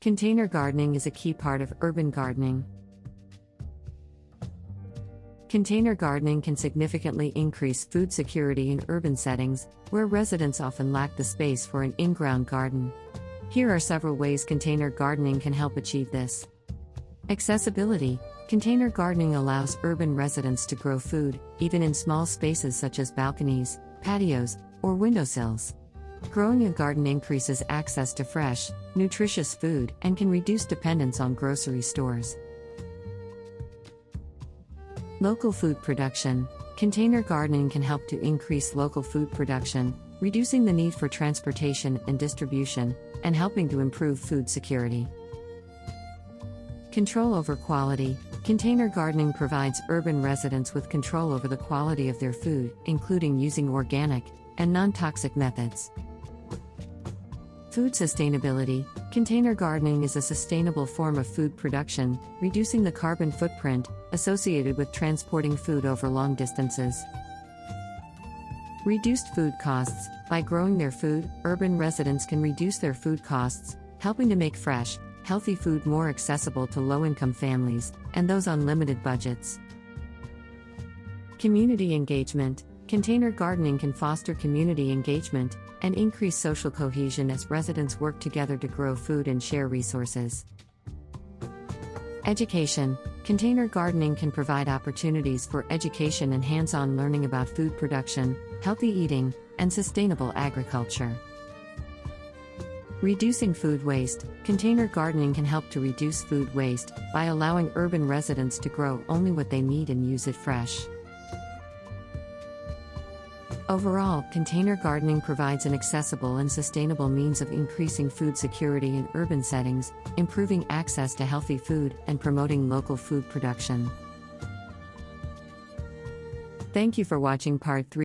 Container gardening is a key part of urban gardening. Container gardening can significantly increase food security in urban settings, where residents often lack the space for an in-ground garden. Here are several ways container gardening can help achieve this. Accessibility. Container gardening allows urban residents to grow food, even in small spaces such as balconies, patios, or windowsills. Growing a garden increases access to fresh, nutritious food and can reduce dependence on grocery stores. Local food production. Container gardening can help to increase local food production, reducing the need for transportation and distribution, and helping to improve food security. Control over quality. Container gardening provides urban residents with control over the quality of their food, including using organic and non-toxic methods. Food sustainability. Container gardening is a sustainable form of food production, reducing the carbon footprint associated with transporting food over long distances. Reduced food costs. By growing their food, urban residents can reduce their food costs, helping to make fresh, healthy food more accessible to low-income families and those on limited budgets. Community engagement. Container gardening can foster community engagement and increase social cohesion as residents work together to grow food and share resources. Education. Container gardening can provide opportunities for education and hands-on learning about food production, healthy eating, and sustainable agriculture. Reducing food waste. Container gardening can help to reduce food waste by allowing urban residents to grow only what they need and use it fresh. Overall, container gardening provides an accessible and sustainable means of increasing food security in urban settings, improving access to healthy food, and promoting local food production. Thank you for watching Part 3.